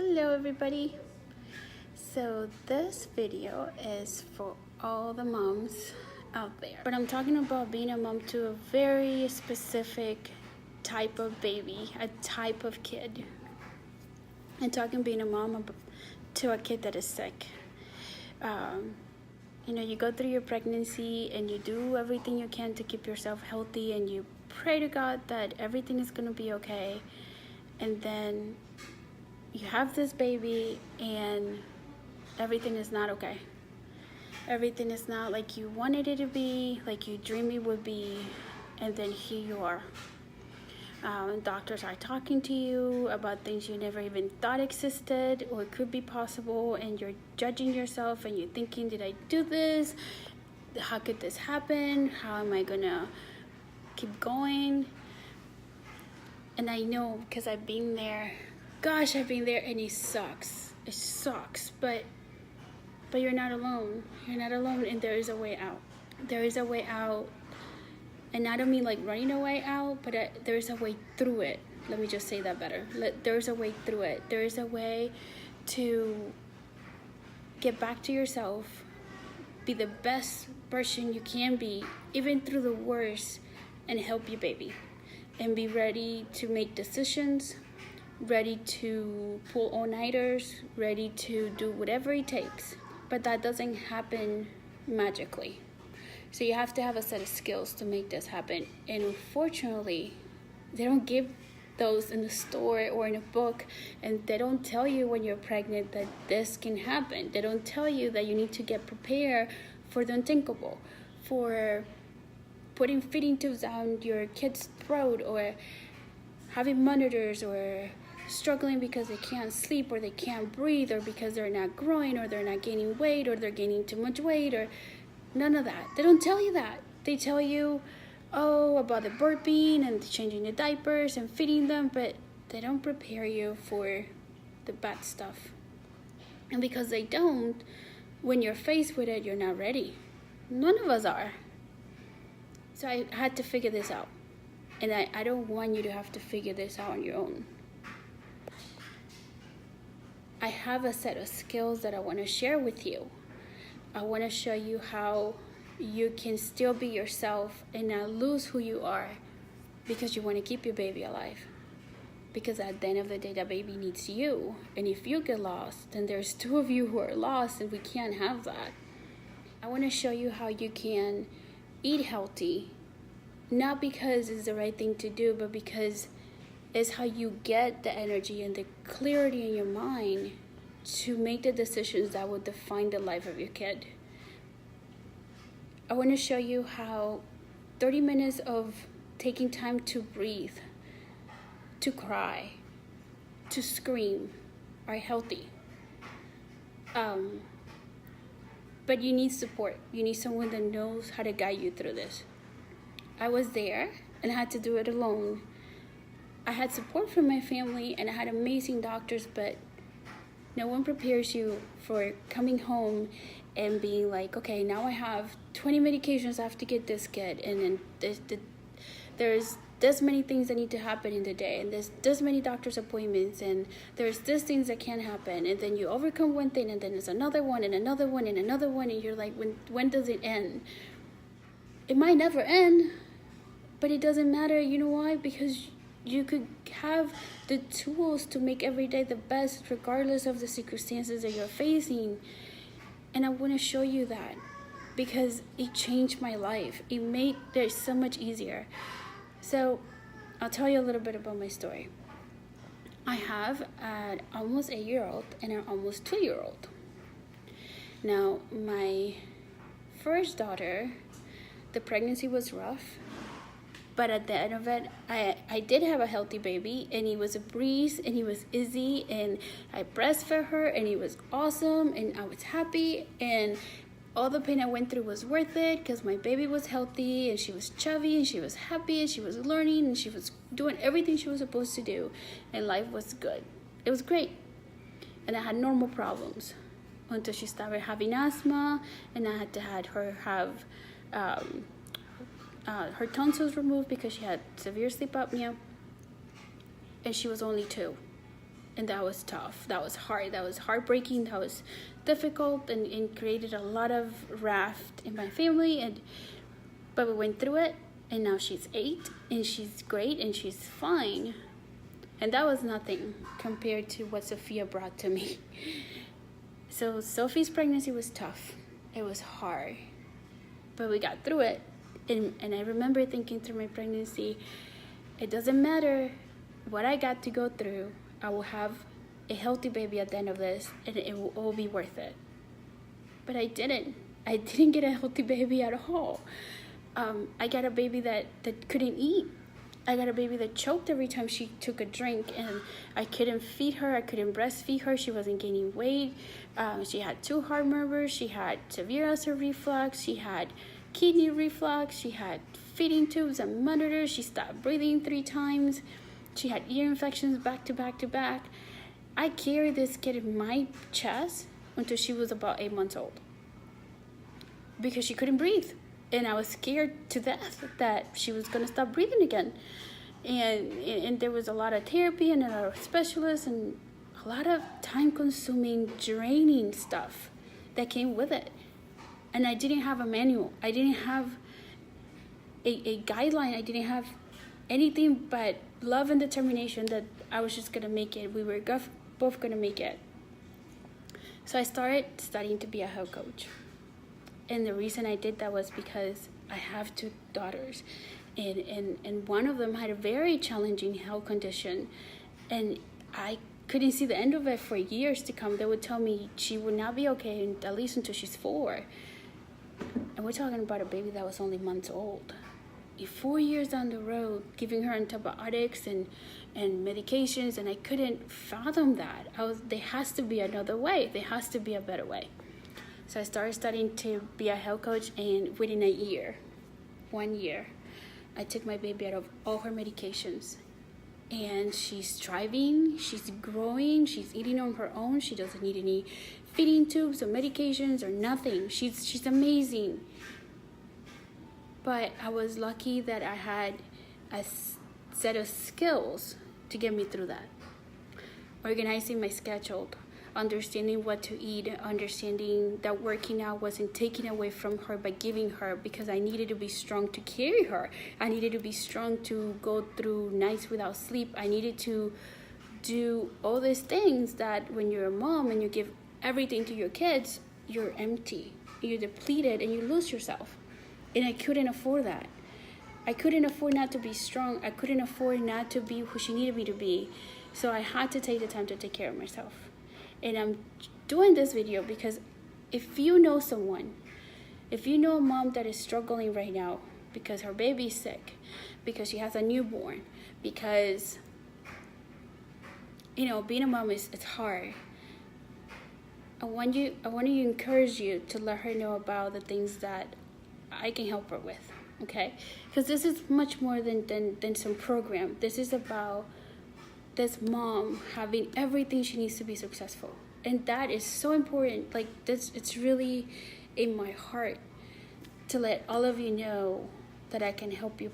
Hello everybody. So this video is for all the moms out there, but I'm talking about being a mom to a very specific type of baby, a type of kid. I'm talking being a mom to a kid that is sick. You go through your pregnancy and you do everything you can to keep yourself healthy, and you pray to God that everything is going to be okay, and then you have this baby and everything is not okay. Everything is not like you wanted it to be, like you dreamed it would be, and then here you are. Doctors are talking to you about things you never even thought existed or could be possible, and you're judging yourself and you're thinking, did I do this? How could this happen? How am I gonna keep going? And I know, because I've been there. Gosh, I've been there, and it sucks. It sucks, but you're not alone. You're not alone, and there is a way out. There is a way out. And I don't mean like running a way out, but there's a way through it. Let me just say that better. There's a way through it. There is a way to get back to yourself, be the best version you can be, even through the worst, and help your baby. And be ready to make decisions, ready to pull all-nighters, ready to do whatever it takes. But that doesn't happen magically. So you have to have a set of skills to make this happen. And unfortunately, they don't give those in the store or in a book, and they don't tell you when you're pregnant that this can happen. They don't tell you that you need to get prepared for the unthinkable, for putting feeding tubes down your kid's throat, or having monitors, or struggling because they can't sleep, or they can't breathe, or because they're not growing, or they're not gaining weight, or they're gaining too much weight, or none of that. They don't tell you that. They tell you, about the burping and changing the diapers and feeding them, but they don't prepare you for the bad stuff. And because they don't, when you're faced with it, you're not ready. None of us are. So I had to figure this out. And I don't want you to have to figure this out on your own. I have a set of skills that I want to share with you. I want to show you how you can still be yourself and not lose who you are because you want to keep your baby alive. Because at the end of the day, that baby needs you. And if you get lost, then there's two of you who are lost, and we can't have that. I want to show you how you can eat healthy, not because it's the right thing to do, but because it's how you get the energy and the clarity in your mind to make the decisions that will define the life of your kid. I want to show you how 30 minutes of taking time to breathe, to cry, to scream are healthy. But you need support. You need someone that knows how to guide you through this. I was there and I had to do it alone. I had support from my family and I had amazing doctors, but no one prepares you for coming home and being like, okay, now I have 20 medications I have to get this kid, and then there's this many things that need to happen in the day, and there's this many doctor's appointments, and there's this things that can't happen, and then you overcome one thing, and then there's another one, and another one, and another one, and you're like, when does it end? It might never end, but it doesn't matter. You know why? Because you could have the tools to make every day the best regardless of the circumstances that you're facing. And I want to show you that because it changed my life. It made it so much easier. So I'll tell you a little bit about my story. I have an almost 8-year-old and an almost 2-year-old. Now, my first daughter, the pregnancy was rough. But at the end of it, I did have a healthy baby, and he was a breeze, and he was easy, and I breastfed her, and he was awesome, and I was happy, and all the pain I went through was worth it because my baby was healthy, and she was chubby, and she was happy, and she was learning, and she was doing everything she was supposed to do, and life was good. It was great, and I had normal problems until she started having asthma, and I had to have her have her tonsils removed because she had severe sleep apnea, and she was only 2. And that was tough. That was hard. That was heartbreaking. That was difficult, and created a lot of raft in my family. But we went through it, and now she's 8, and she's great, and she's fine. And that was nothing compared to what Sophia brought to me. So Sophie's pregnancy was tough. It was hard, but we got through it. And I remember thinking through my pregnancy, it doesn't matter what I got to go through, I will have a healthy baby at the end of this, and it will all be worth it. But I didn't get a healthy baby at all. I got a baby that couldn't eat. I got a baby that choked every time she took a drink, and I couldn't feed her. I couldn't breastfeed her. She wasn't gaining weight. She had 2 heart murmurs. She had severe acid reflux. She had kidney reflux. She had feeding tubes and monitors. She stopped breathing 3 times. She had ear infections back to back to back. I carried this kid in my chest until she was about 8 months old because she couldn't breathe. And I was scared to death that she was going to stop breathing again. And there was a lot of therapy and a lot of specialists and a lot of time-consuming, draining stuff that came with it. And I didn't have a manual. I didn't have a guideline. I didn't have anything but love and determination that I was just going to make it. We were both going to make it. So I started studying to be a health coach. And the reason I did that was because I have 2 daughters. And one of them had a very challenging health condition. And I couldn't see the end of it for years to come. They would tell me she would not be okay, at least until she's 4. And we're talking about a baby that was only months old. 4 years down the road, giving her antibiotics and medications, and I couldn't fathom that. There has to be another way. There has to be a better way. So I started studying to be a health coach, and within 1 year, I took my baby out of all her medications. And she's thriving, she's growing, she's eating on her own. She doesn't need any feeding tubes or medications or nothing. She's amazing. But I was lucky that I had a set of skills to get me through that. Organizing my schedule, understanding what to eat, understanding that working out wasn't taken away from her by giving her, because I needed to be strong to carry her. I needed to be strong to go through nights without sleep. I needed to do all these things that when you're a mom and you give everything to your kids, you're empty, you're depleted, and you lose yourself. And I couldn't afford that. I couldn't afford not to be strong. I couldn't afford not to be who she needed me to be. So I had to take the time to take care of myself. And I'm doing this video because if you know someone, if you know a mom that is struggling right now because her baby's sick, because she has a newborn, because, being a mom it's hard. I want to encourage you to let her know about the things that I can help her with, okay? Because this is much more than some program. This is about this mom having everything she needs to be successful. And that is so important. Like, this, it's really in my heart to let all of you know that I can help you.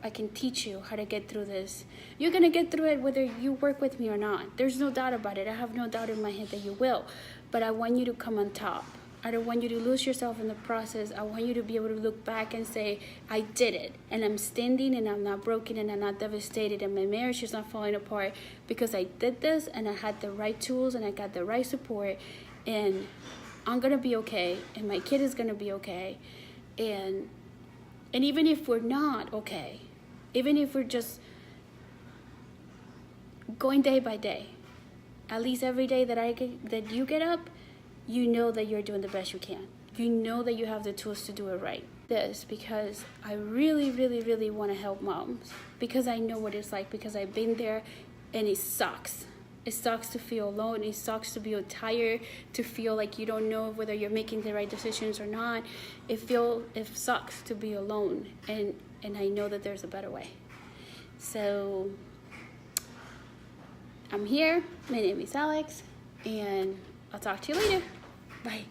I can teach you how to get through this. You're going to get through it whether you work with me or not. There's no doubt about it. I have no doubt in my head that you will. But I want you to come on top. I don't want you to lose yourself in the process. I want you to be able to look back and say, I did it. And I'm standing and I'm not broken and I'm not devastated and my marriage is not falling apart because I did this and I had the right tools and I got the right support and I'm going to be okay and my kid is going to be okay. And even if we're not okay, even if we're just going day by day, at least every day that you get up, you know that you're doing the best you can. You know that you have the tools to do it right. This because I really, really, really want to help moms. Because I know what it's like. Because I've been there and it sucks. It sucks to feel alone. It sucks to be tired. To feel like you don't know whether you're making the right decisions or not. It sucks to be alone. And I know that there's a better way. So I'm here. My name is Alex. And I'll talk to you later. Bye.